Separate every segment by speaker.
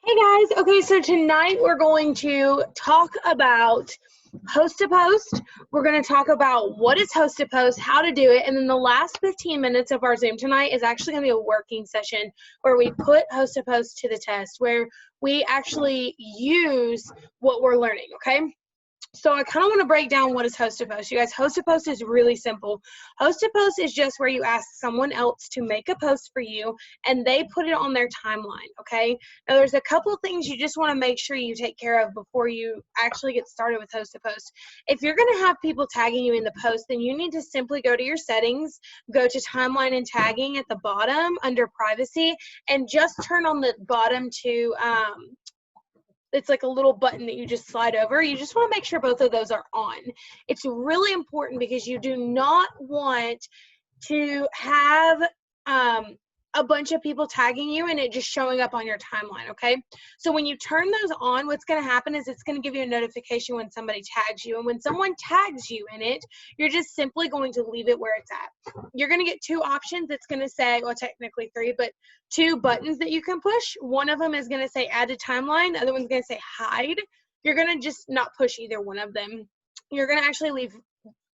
Speaker 1: Hey guys, okay, so tonight we're going to talk about host to post. We're going to talk about what is host to post, how to do it, and then the last 15 minutes of our Zoom tonight is actually going to be a working session where we put host to post to the test, where we actually use what we're learning, okay? So I kind of want to break down what is host to post. You guys, host to post is really simple. Host to post is just where you ask someone else to make a post for you and they put it on their timeline, okay? Now there's a couple things you just want to make sure you take care of before you actually get started with host to post. If you're going to have people tagging you in the post, then you need to simply go to your settings, go to timeline and tagging at the bottom under privacy, and just turn on the bottom to it's like a little button that you just slide over. You just want to make sure both of those are on. It's really important because you do not want to have a bunch of people tagging you and it just showing up on your timeline, okay? So when you turn those on, what's going to happen is it's going to give you a notification when somebody tags you. And when someone tags you in it, you're just simply going to leave it where it's at. You're going to get two options. It's going to say, well, technically three, but two buttons that you can push. One of them is going to say add to timeline. The other one's going to say hide. You're going to just not push either one of them. You're going to actually leave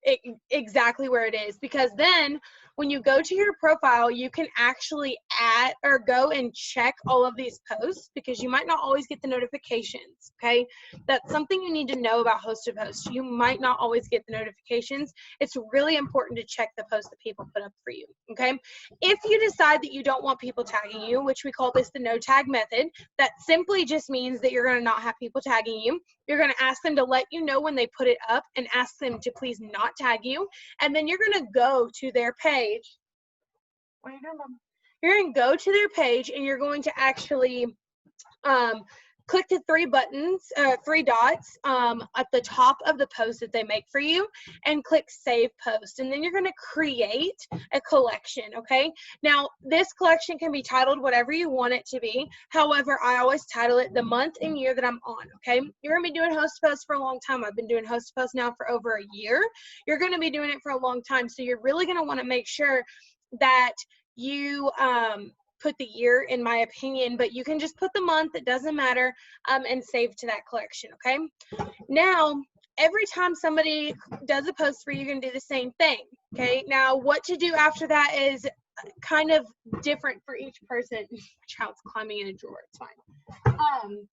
Speaker 1: it exactly where it is, because then when you go to your profile, you can actually add or go and check all of these posts, because you might not always get the notifications, okay? That's something you need to know about host to post. You might not always get the notifications. It's really important to check the posts that people put up for you, okay? If you decide that you don't want people tagging you, which we call this the no tag method, that simply just means that you're going to not have people tagging you. You're going to ask them to let you know when they put it up and ask them to please not tag you. And then you're going to go to their page. What are you doing, Mom? You're going to go to their page and you're going to actually click the three dots at the top of the post that they make for you and click save post. And then you're going to create a collection, okay? Now, this collection can be titled whatever you want it to be. However, I always title it the month and year that I'm on, okay? You're going to be doing host posts for a long time. I've been doing host posts now for over a year. You're going to be doing it for a long time. So you're really going to want to make sure that you put the year, in my opinion, but you can just put the month, it doesn't matter, and save to that collection, okay? Now, every time somebody does a post for you, you're gonna do the same thing, okay? Now, what to do after that is kind of different for each person. My child's climbing in a drawer, it's fine.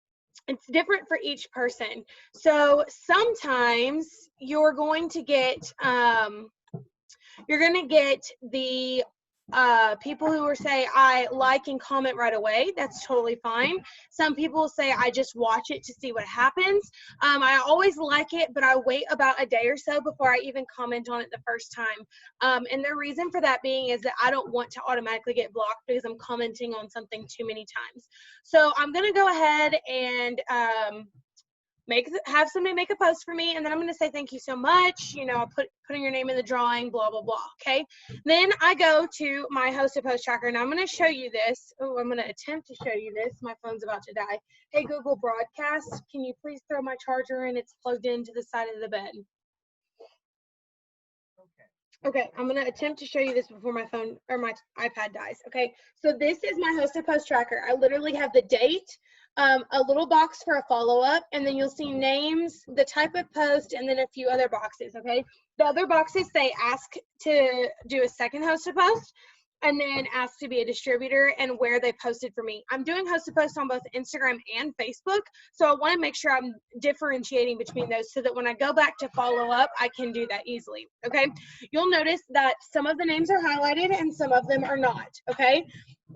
Speaker 1: It's different for each person. So sometimes you're going to get, the people who will say I like and comment right away. That's totally fine. Some people will say I just watch it to see what happens. I always like it, but I wait about a day or so before I even comment on it the first time. And the reason for that being is that I don't want to automatically get blocked because I'm commenting on something too many times. So I'm going to go ahead and have somebody make a post for me, and then I'm going to say thank you so much, you know, putting your name in the drawing, blah blah blah, okay? Then I go to my host to post tracker, and I'm going to show you this. I'm going to attempt to show you this. My phone's about to die. Hey Google Broadcast, can you please throw my charger in? It's plugged into the side of the bed. Okay, I'm going to attempt to show you this before my phone or my iPad dies, okay? So this is my host to post tracker. I literally have the date, a little box for a follow-up, and then you'll see names, the type of post, and then a few other boxes, okay? The other boxes say ask to do a second host to post, and then ask to be a distributor and where they posted for me. I'm doing host to post on both Instagram and Facebook, so I want to make sure I'm differentiating between those so that when I go back to follow up, I can do that easily, okay? You'll notice that some of the names are highlighted and some of them are not, okay?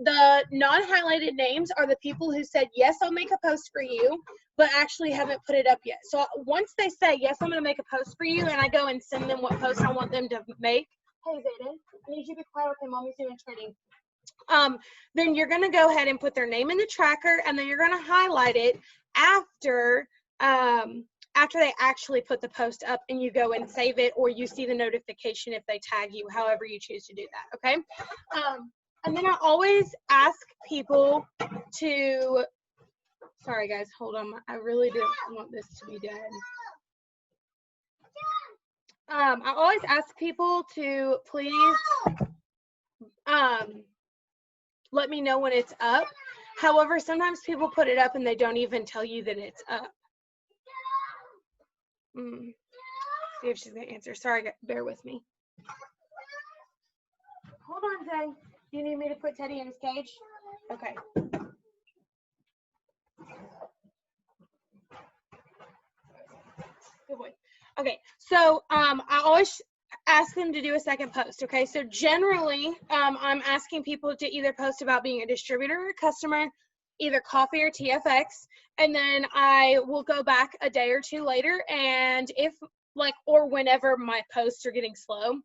Speaker 1: The non-highlighted names are the people who said, yes, I'll make a post for you, but actually haven't put it up yet. So once they say, yes, I'm going to make a post for you, and I go and send them what post I want them to make, hey, Zayden, I need you to be quiet. Okay, Mommy's doing training. Then you're going to go ahead and put their name in the tracker, and then you're going to highlight it after they actually put the post up, and you go and save it, or you see the notification if they tag you, however you choose to do that, okay? And then I always ask people to, sorry guys, hold on. I really didn't want this to be dead. I always ask people to please let me know when it's up. However, sometimes people put it up and they don't even tell you that it's up. See if she's going to answer. Sorry, bear with me. Hold on, Teddy. Do you need me to put Teddy in his cage? Okay. Good boy. Okay, so I always ask them to do a second post. Okay, so generally I'm asking people to either post about being a distributor or a customer, either coffee or TFX, and then I will go back a day or two later, and if like, or whenever my posts are getting slow,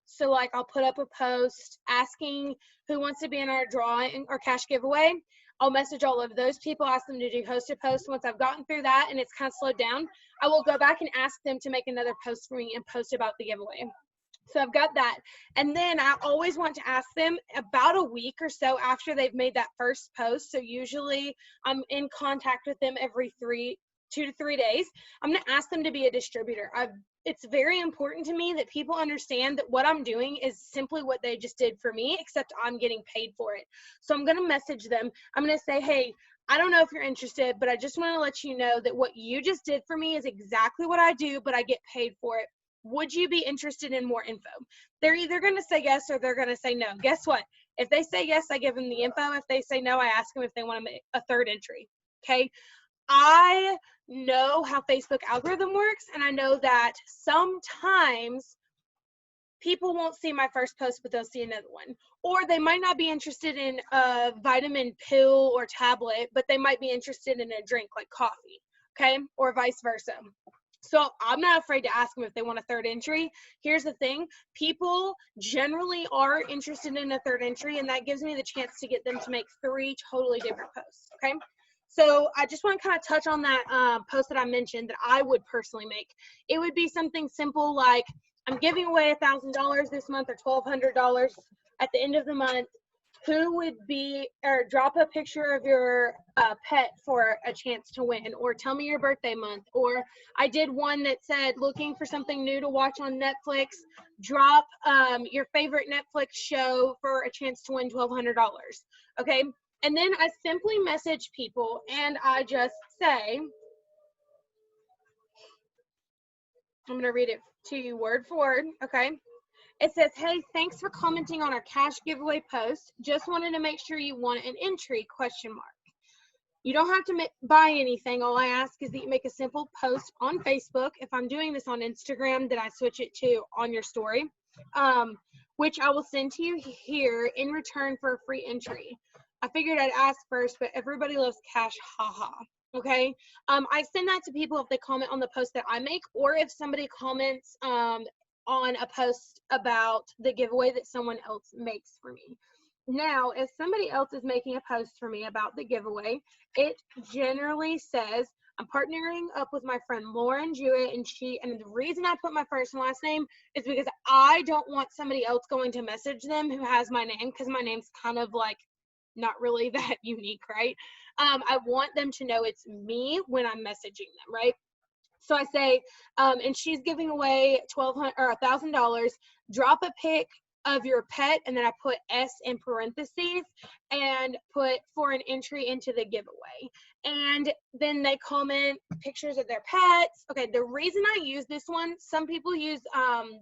Speaker 1: so like I'll put up a post asking who wants to be in our drawing or cash giveaway. I'll message all of those people, ask them to do host to post. Once I've gotten through that and it's kind of slowed down, I will go back and ask them to make another post for me and post about the giveaway. So I've got that. And then I always want to ask them about a week or so after they've made that first post. So usually I'm in contact with them every 2 to 3 days. I'm going to ask them to be a distributor. It's very important to me that people understand that what I'm doing is simply what they just did for me, except I'm getting paid for it. So I'm going to message them. I'm going to say, hey, I don't know if you're interested, but I just want to let you know that what you just did for me is exactly what I do, but I get paid for it. Would you be interested in more info? They're either going to say yes or they're going to say no. Guess what? If they say yes, I give them the info. If they say no, I ask them if they want to make a third entry. Okay. I know how Facebook algorithm works, and I know that sometimes people won't see my first post, but they'll see another one. Or they might not be interested in a vitamin pill or tablet, but they might be interested in a drink like coffee, okay? Or vice versa. So I'm not afraid to ask them if they want a third entry. Here's the thing. People generally are interested in a third entry, and that gives me the chance to get them to make 3 totally different posts, okay? So I just want to kind of touch on that post that I mentioned that I would personally make. It would be something simple like, I'm giving away $1,000 this month or $1,200 at the end of the month. Who would be, or drop a picture of your pet for a chance to win, or tell me your birthday month. Or I did one that said, looking for something new to watch on Netflix, drop your favorite Netflix show for a chance to win $1,200. Okay. And then I simply message people and I just say, I'm going to read it to you word for word. Okay. It says, hey, thanks for commenting on our cash giveaway post. Just wanted to make sure you want an entry, ? You don't have to buy anything. All I ask is that you make a simple post on Facebook. If I'm doing this on Instagram, then I switch it to on your story, which I will send to you here in return for a free entry. I figured I'd ask first, but everybody loves cash, haha. Okay. I send that to people if they comment on the post that I make, or if somebody comments on a post about the giveaway that someone else makes for me. Now, if somebody else is making a post for me about the giveaway, it generally says, I'm partnering up with my friend Lauren Jewett, and the reason I put my first and last name is because I don't want somebody else going to message them who has my name, because my name's kind of like not really that unique, right? I want them to know it's me when I'm messaging them, right? So I say, and she's giving away $1,200 or $1,000. Drop a pic of your pet, and then I put S in parentheses and put for an entry into the giveaway. And then they comment pictures of their pets. Okay, the reason I use this one, some people use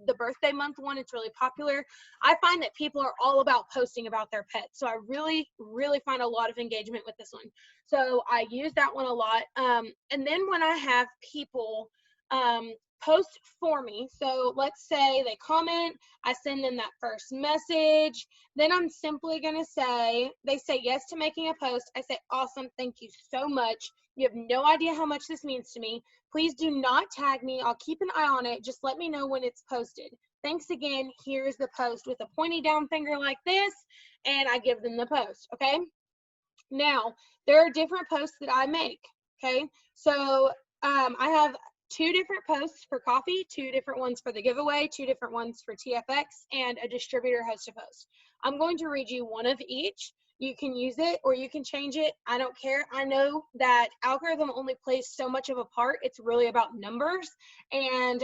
Speaker 1: the birthday month one. It's really popular. I find that people are all about posting about their pets. So I really, really find a lot of engagement with this one. So I use that one a lot. And then when I have people post for me, so let's say they comment, I send them that first message, then I'm simply going to say, they say yes to making a post. I say, awesome, thank you so much. You have no idea how much this means to me. Please do not tag me. I'll keep an eye on it. Just let me know when it's posted. Thanks again. Here's the post with a pointy down finger like this, and I give them the post, okay? Now, there are different posts that I make, okay? So I have 2 different posts for coffee, 2 different ones for the giveaway, 2 different ones for TFX, and a distributor host to post. I'm going to read you one of each. You can use it or you can change it. I don't care. I know that algorithm only plays so much of a part. It's really about numbers. And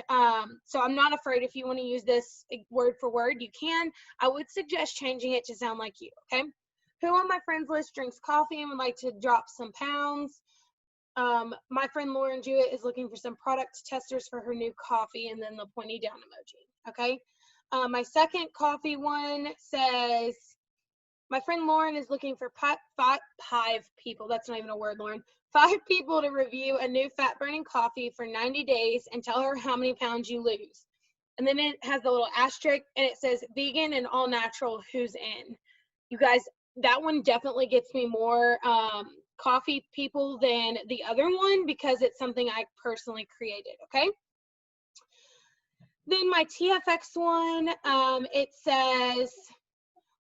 Speaker 1: so I'm not afraid if you want to use this word for word, you can. I would suggest changing it to sound like you, okay? who on my friends list drinks coffee and would like to drop some pounds? My friend Lauren Jewett is looking for some product testers for her new coffee, and then the pointy down emoji. Okay. My second coffee one says, my friend Lauren is looking for five people. That's not even a word, Lauren. 5 people to review a new fat burning coffee for 90 days and tell her how many pounds you lose. And then it has the little asterisk and it says vegan and all natural, who's in. You guys, that one definitely gets me more coffee people than the other one because it's something I personally created, okay? Then my TFX one, it says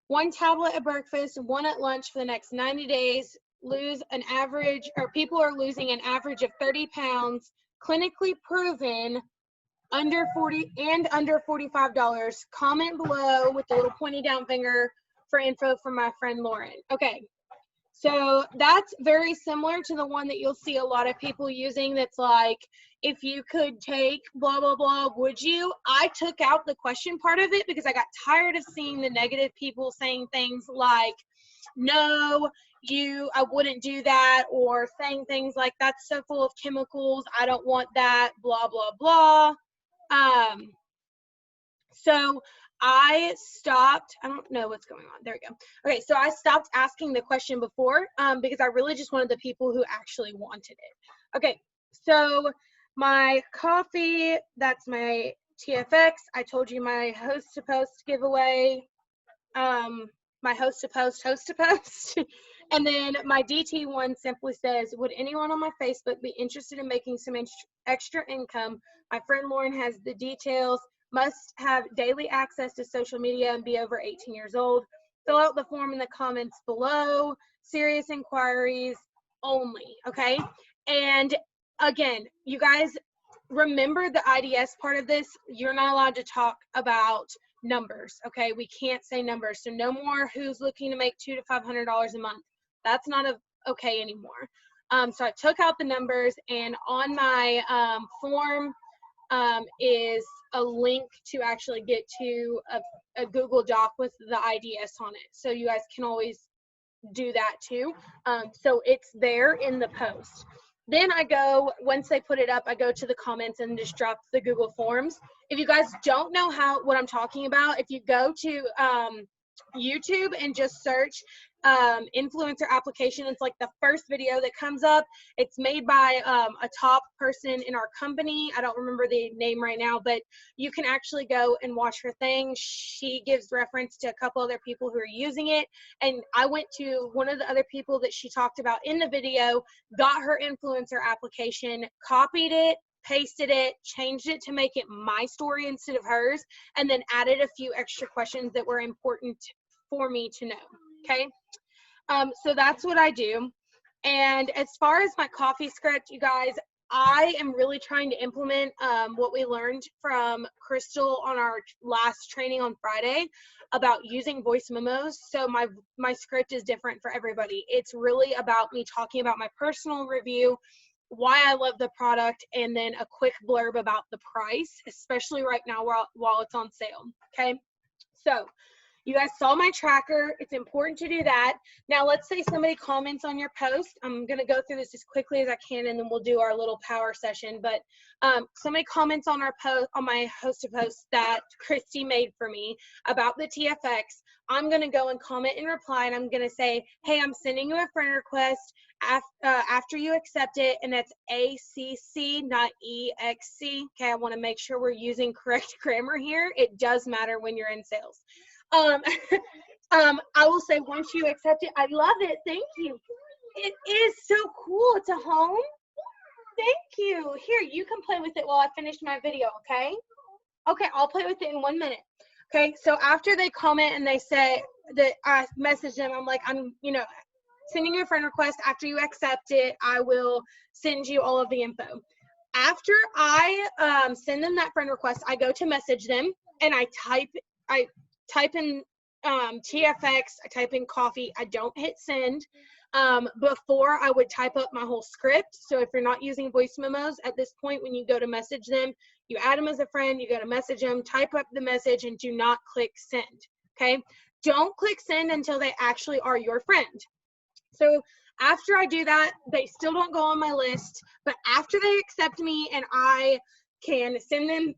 Speaker 1: 1 tablet at breakfast, 1 at lunch for the next 90 days, lose an average, or people are losing an average of 30 pounds, clinically proven, under 40 and under $45. Comment below with the little pointy down finger for info from my friend Lauren. Okay, so that's very similar to the one that you'll see a lot of people using that's like, if you could take blah, blah, blah, would you? I took out the question part of it because I got tired of seeing the negative people saying things like, no, I wouldn't do that, or saying things like, that's so full of chemicals, I don't want that, blah, blah, blah. So I stopped, I don't know what's going on. There we go. Okay, so I stopped asking the question before because I really just wanted the people who actually wanted it. Okay, so my coffee, that's my TFX. I told you my host to post giveaway, my host to post. And then my DT one simply says, would anyone on my Facebook be interested in making some extra income? My friend Lauren has the details. Must have daily access to social media and be over 18 years old. Fill out the form in the comments below. Serious inquiries only, okay? And again, you guys remember the IDS part of this. You're not allowed to talk about numbers, okay? We can't say numbers. So no more who's looking to make $200 to $500 a month. That's not okay anymore. So I took out the numbers, and on my form is a link to actually get to a Google Doc with the IDS on it. So you guys can always do that too. So it's there in the post. Then I go, once they put it up, I go to the comments and just drop the Google Forms. If you guys don't know what I'm talking about, if you go to YouTube and just search influencer application, it's like the first video that comes up. It's made by a top person in our company. I don't remember the name right now, but you can actually go and watch her thing. She gives reference to a couple other people who are using it, and I went to one of the other people that she talked about in the video, got her influencer application, copied it, pasted it, changed it to make it my story instead of hers, and then added a few extra questions that were important for me to know, okay? So that's what I do. And as far as my coffee script, you guys, I am really trying to implement what we learned from Crystal on our last training on Friday about using voice memos. So my script is different for everybody. It's really about me talking about my personal review, why I love the product, and then a quick blurb about the price, especially right now while it's on sale, okay? So you guys saw my tracker. It's important to do that. Now, let's say somebody comments on your post. I'm going to go through this as quickly as I can, and then we'll do our little power session. But somebody comments on our post, on my host to post that Christy made for me about the TFX. I'm going to go and comment and reply, and I'm going to say, hey, I'm sending you a friend request after you accept it, and that's ACC, not EXC. Okay, I want to make sure we're using correct grammar here. It does matter when you're in sales. I will say, once you accept it, I love it. Thank you. It is so cool. It's a home. Thank you. Here, you can play with it while I finish my video, okay? Okay, I'll play with it in 1 minute. Okay, so after they comment and they say that I message them, I'm like, I'm, sending you a friend request. After you accept it, I will send you all of the info. After I send them that friend request, I go to message them, and I type in TFX, I type in coffee. I don't hit send. Before, I would type up my whole script. So if you're not using voice memos at this point, when you go to message them, you add them as a friend, you go to message them, type up the message, and do not click send. Okay. Don't click send until they actually are your friend. So after I do that, they still don't go on my list, but after they accept me and I can send them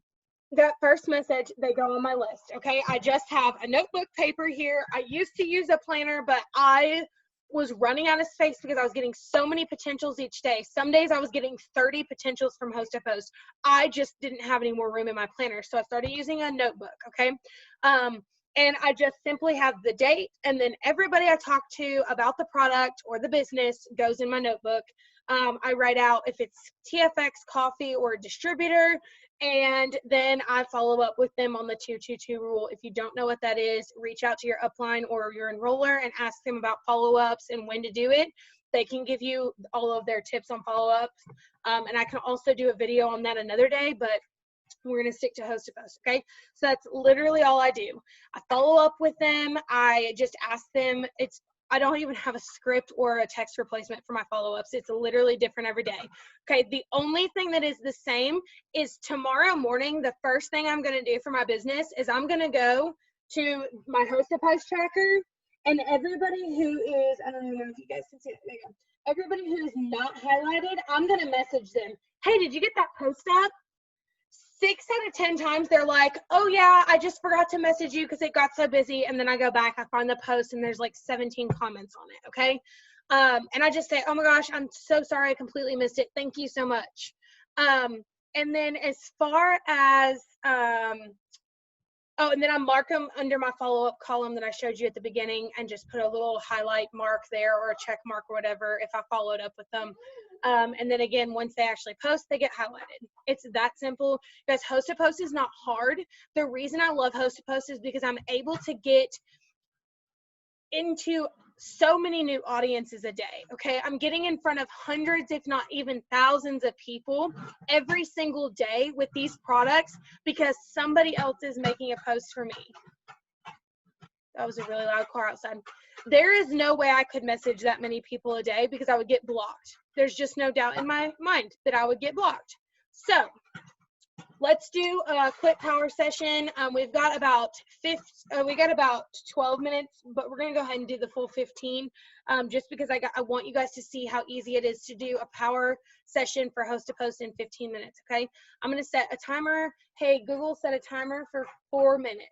Speaker 1: that first message, they go on my list. Okay, I just have a notebook paper here. I used to use a planner, but I was running out of space because I was getting so many potentials each day. Some days I was getting 30 potentials from host to post. I just didn't have any more room in my planner, so I started using a notebook. Okay, and I just simply have the date, and then everybody I talk to about the product or the business goes in my notebook. I write out if it's TFX coffee or a distributor, and then I follow up with them on the 222 rule. If you don't know what that is, reach out to your upline or your enroller and ask them about follow-ups and when to do it. They can give you all of their tips on follow-ups. And I can also do a video on that another day, but we're going to stick to host to post. Okay, so that's literally all I do. I follow up with them. I just ask them. I don't even have a script or a text replacement for my follow-ups. It's literally different every day. Okay, the only thing that is the same is tomorrow morning, the first thing I'm going to do for my business is I'm going to go to my host to post tracker, and everybody who is, I don't know if you guys can see it, there you go. Everybody who is not highlighted, I'm going to message them. Hey, did you get that post up? 6 out of 10 times they're like, oh yeah, I just forgot to message you because it got so busy. And then I go back, I find the post and there's like 17 comments on it. Okay. And I just say, oh my gosh, I'm so sorry. I completely missed it. Thank you so much. And then as far as, oh, and then I mark them under my follow-up column that I showed you at the beginning and just put a little highlight mark there or a check mark or whatever if I followed up with them. And then again, once they actually post, they get highlighted. It's that simple. Guys, host to post is not hard. The reason I love host to post is because I'm able to get into so many new audiences a day. Okay, I'm getting in front of hundreds, if not even thousands of people every single day with these products because somebody else is making a post for me. That was a really loud car outside. There is no way I could message that many people a day because I would get blocked. There's just no doubt in my mind that I would get blocked. So let's do a quick power session. We've got about 12 minutes, but we're gonna go ahead and do the full 15, just because I want you guys to see how easy it is to do a power session for host to post in 15 minutes. Okay, I'm gonna set a timer. Hey Google, set a timer for 4 minutes.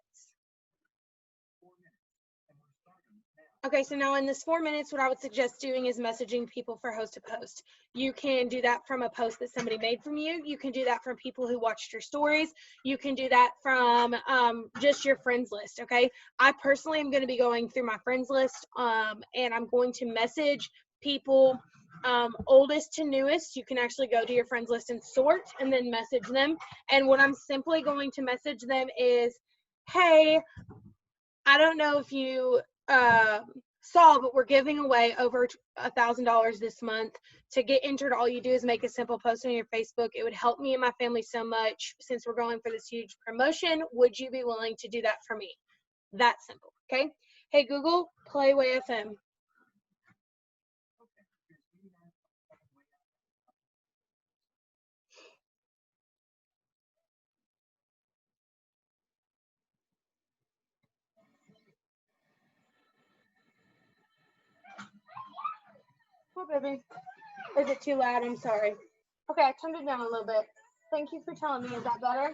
Speaker 1: Okay, so now in this 4 minutes, what I would suggest doing is messaging people for host to post. You can do that from a post that somebody made from you. You can do that from people who watched your stories. You can do that from just your friends list, okay? I personally am gonna be going through my friends list and I'm going to message people oldest to newest. You can actually go to your friends list and sort and then message them. And what I'm simply going to message them is, hey, I don't know if you saw, but we're giving away over $1,000 this month. To get entered, all you do is make a simple post on your Facebook. It would help me and my family so much since we're going for this huge promotion. Would you be willing to do that for me? That simple, okay? Hey Google, play Way FM. Oh, baby. Is it too loud? I'm sorry. Okay, I turned it down a little bit. Thank you for telling me. Is that better?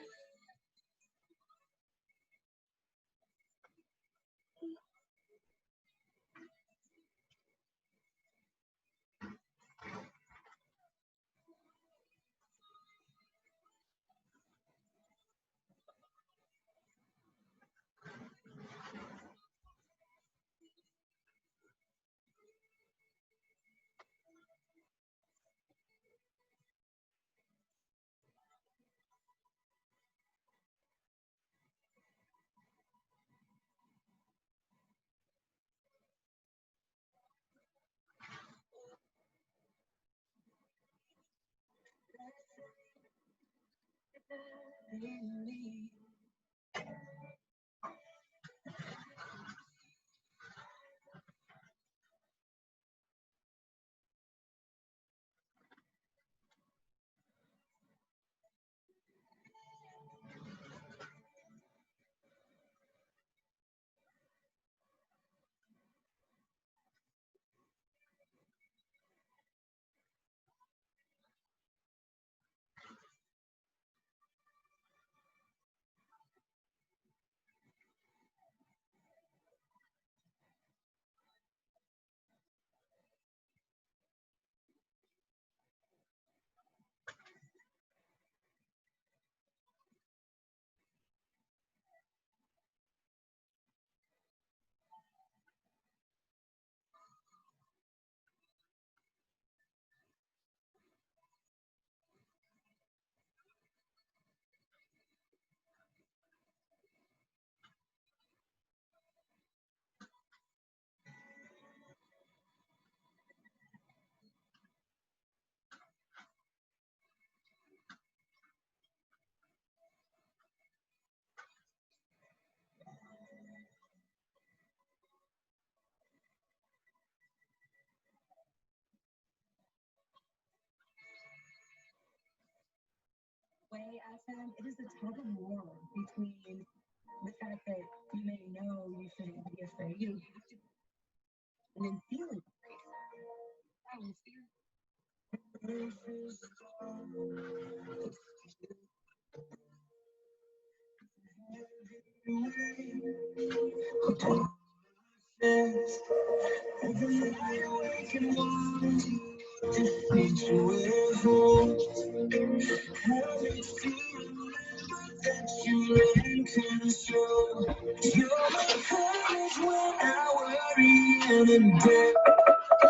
Speaker 2: today, I found it is a tug of war between the fact that you may know you shouldn't be afraid, you don't have to, and then feeling afraid. I mean, fear.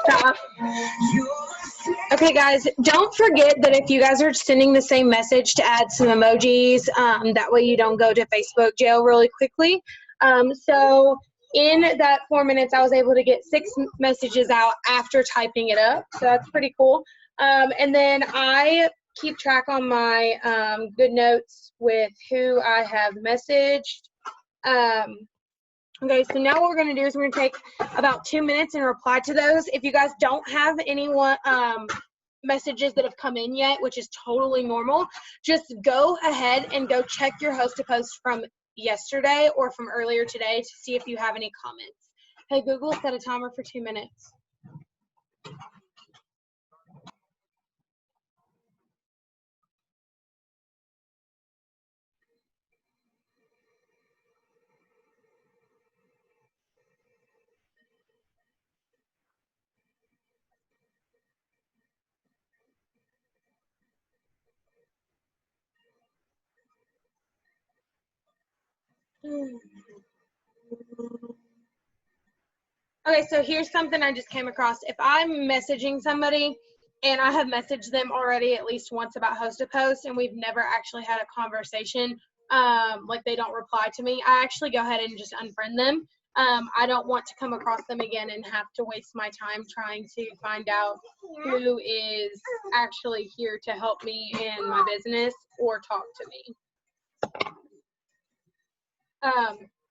Speaker 1: Stop. Okay, guys, don't forget that if you guys are sending the same message to add some emojis, that way you don't go to Facebook jail really quickly. So in that 4 minutes, I was able to get 6 messages out after typing it up. So that's pretty cool. And then I keep track on my good notes with who I have messaged. Okay, so now what we're going to do is we're going to take about 2 minutes and reply to those. If you guys don't have anyone messages that have come in yet, which is totally normal, just go ahead and go check your host to post from yesterday or from earlier today to see if you have any comments. Hey, Google, set a timer for 2 minutes. Okay, so here's something I just came across. If I'm messaging somebody and I have messaged them already at least once about host to post and we've never actually had a conversation, like they don't reply to me, I actually go ahead and just unfriend them. I don't want to come across them again and have to waste my time trying to find out who is actually here to help me in my business or talk to me.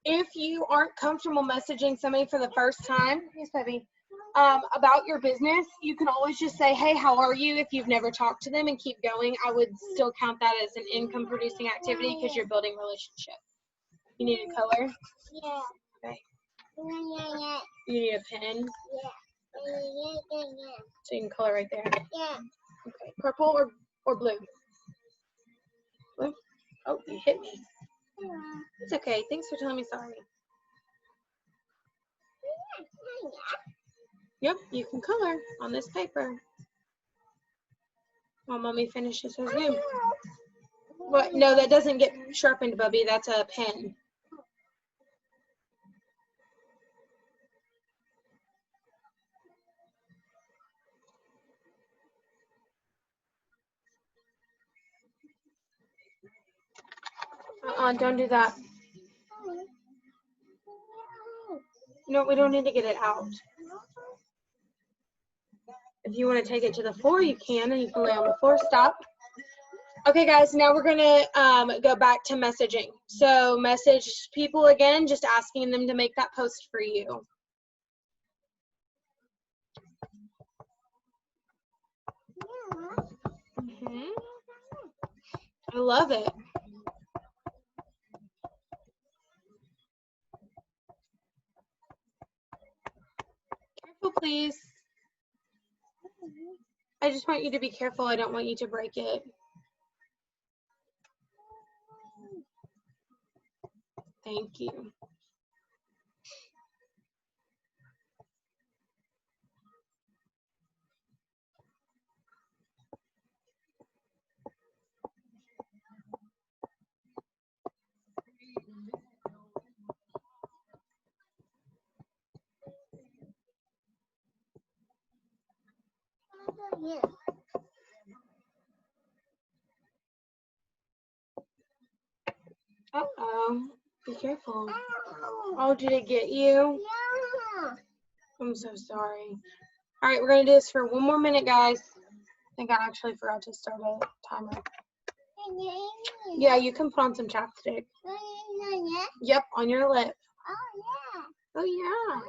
Speaker 1: If you aren't comfortable messaging somebody for the first time, yes, baby, about your business, you can always just say, hey, how are you? If you've never talked to them, and keep going. I would still count that as an income producing activity because you're building relationships. You need a color?
Speaker 3: Yeah.
Speaker 1: Okay.
Speaker 3: Yeah.
Speaker 1: You need a pen?
Speaker 3: Yeah.
Speaker 1: So you can color right there.
Speaker 3: Yeah.
Speaker 1: Okay. Purple or blue? Blue? Oh, you hit me. It's okay. Thanks for telling me sorry. Yep, you can color on this paper. While Mommy finishes her Zoom. What? No, that doesn't get sharpened, Bubby. That's a pen. Don't do that. No, we don't need to get it out. If you want to take it to the floor, you can, and you can lay on the floor. Stop. Okay, guys, now we're going to go back to messaging. So message people again, just asking them to make that post for you. I love it. Careful, please. I just want you to be careful. I don't want you to break it. Thank you. Uh-oh. Be careful. Oh, did it get you? I'm so sorry. All right, we're going to do this for 1 more minute, guys. I think I actually forgot to start a timer. Yeah, you can put on some chapstick. Yep, on your lip. Oh, yeah.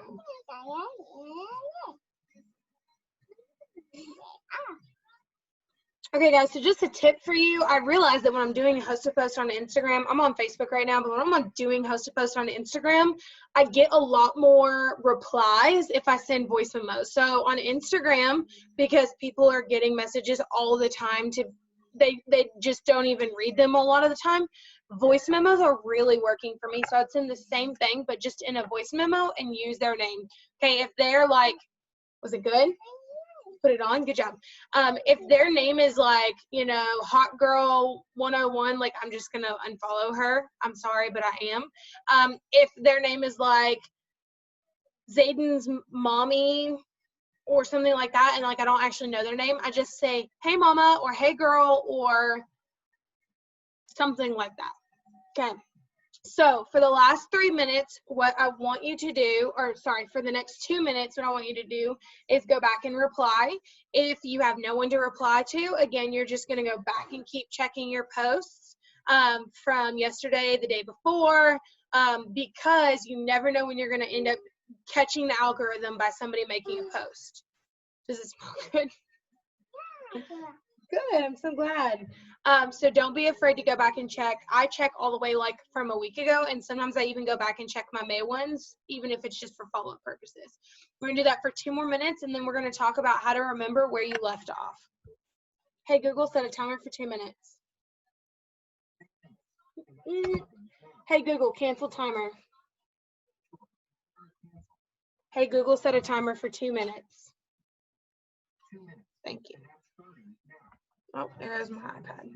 Speaker 1: Okay, guys, so just a tip for you. I realized that when I'm doing host to post on Instagram, I'm on Facebook right now, but when I'm doing host to post on Instagram, I get a lot more replies if I send voice memos. So on Instagram, because people are getting messages all the time, they just don't even read them a lot of the time. Voice memos are really working for me. So I'd send the same thing, but just in a voice memo and use their name. Okay, if they're like, was it good? Put it on. Good job. If their name is like, you know, Hot Girl 101, like I'm just gonna unfollow her. I'm sorry, but I am. If their name is like Zayden's mommy or something like that, and like I don't actually know their name, I just say, hey mama, or hey girl, or something like that. Okay. So for the last 3 minutes, what I want you to do, or sorry, for the next 2 minutes, what I want you to do is go back and reply. If you have no one to reply to, again, you're just going to go back and keep checking your posts from yesterday, the day before, because you never know when you're going to end up catching the algorithm by somebody making a post. Does it smell good? Good, I'm so glad. So don't be afraid to go back and check. I check all the way like from a week ago, and sometimes I even go back and check my May ones, even if it's just for follow-up purposes. We're gonna do that for 2 more minutes, and then we're gonna talk about how to remember where you left off. Hey Google, set a timer for 2 minutes. Hey Google, cancel timer. Hey Google, set a timer for 2 minutes. Thank you. Oh, there goes my iPad.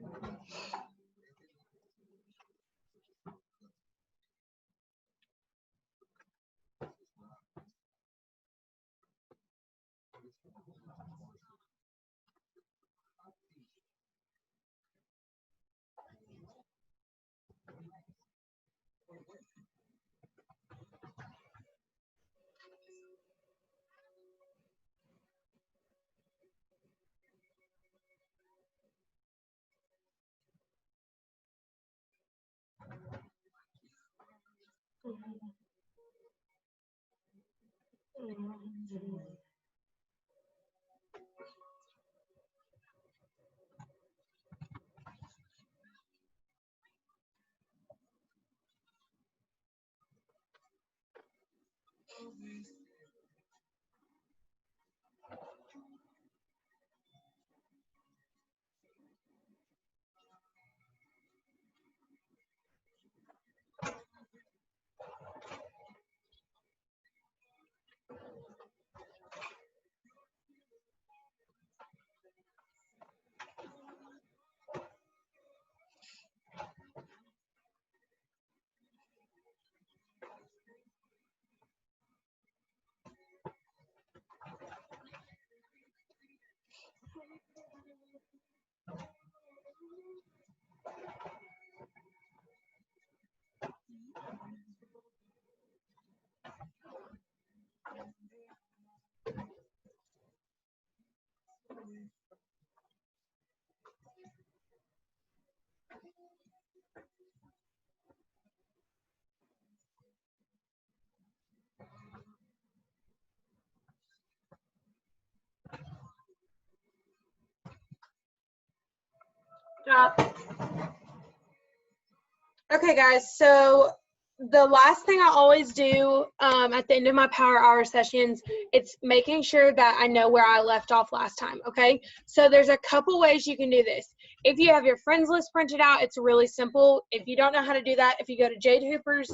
Speaker 1: Okay, guys, so the last thing I always do at the end of my power hour sessions, it's making sure that I know where I left off last time, okay? So there's a couple ways you can do this. If you have your friends list printed out, it's really simple. If you don't know how to do that, if you go to Jade Hooper's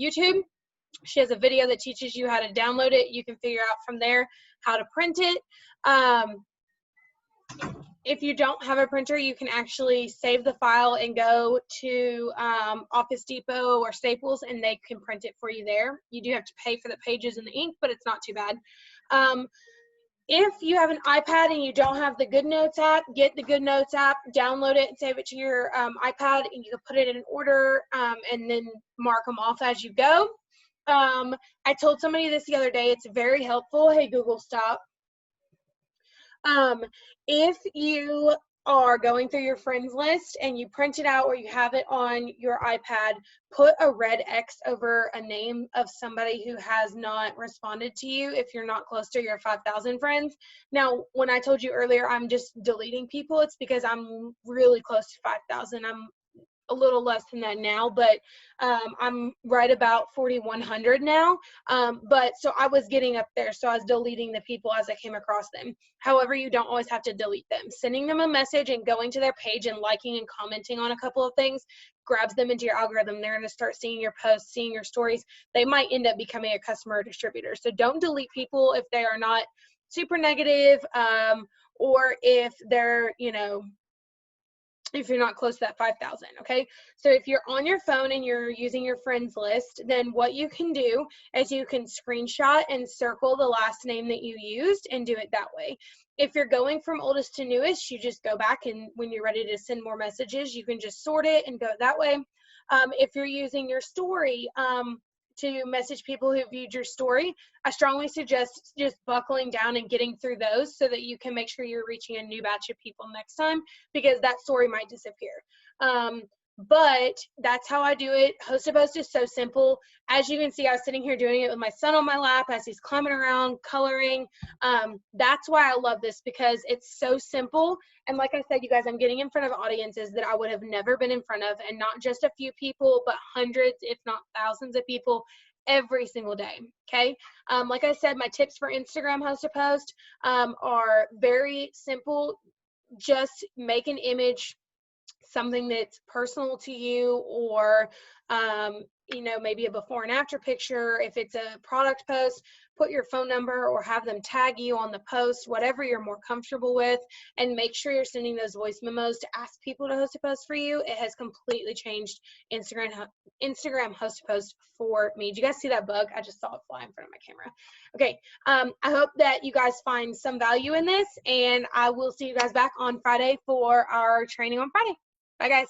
Speaker 1: YouTube, she has a video that teaches you how to download it. You can figure out from there how to print it. If you don't have a printer, you can actually save the file and go to Office Depot or Staples, and they can print it for you there. You do have to pay for the pages and the ink, but it's not too bad. If you have an iPad and you don't have the GoodNotes app, get the GoodNotes app, download it, and save it to your iPad, and you can put it in order and then mark them off as you go. I told somebody this the other day. It's very helpful. Hey, Google, stop. If you are going through your friends list and you print it out or you have it on your iPad, put a red X over a name of somebody who has not responded to you if you're not close to your 5,000 friends. Now, when I told you earlier I'm just deleting people, it's because I'm really close to 5,000. I'm a little less than that now, but I'm right about 4,100 now. But so I was getting up there, so I was deleting the people as I came across them. However, you don't always have to delete them. Sending them a message and going to their page and liking and commenting on a couple of things grabs them into your algorithm. They're going to start seeing your posts, seeing your stories. They might end up becoming a customer or distributor. So don't delete people if they are not super negative, or if they're, if you're not close to that 5,000, okay? So if you're on your phone and you're using your friends list, then what you can do is you can screenshot and circle the last name that you used and do it that way. If you're going from oldest to newest, you just go back, and when you're ready to send more messages, you can just sort it and go that way. If you're using your story, to message people who viewed your story, I strongly suggest just buckling down and getting through those so that you can make sure you're reaching a new batch of people next time, because that story might disappear. But that's how I do it. Host to post is so simple. As you can see, I was sitting here doing it with my son on my lap as he's climbing around, coloring. That's why I love this, because it's so simple. And like I said, you guys, I'm getting in front of audiences that I would have never been in front of, and not just a few people, but hundreds, if not thousands of people every single day, okay? Like I said, my tips for Instagram host to post are very simple. Just make an image, something that's personal to you, or maybe a before and after picture. If it's a product post, put your phone number or have them tag you on the post, whatever you're more comfortable with, and make sure you're sending those voice memos to ask people to host a post for you. It has completely changed Instagram host to post for me. Did you guys see that bug? I just saw it fly in front of my camera. Okay, I hope that you guys find some value in this, and I will see you guys back on Friday for our training on Friday. Bye, guys.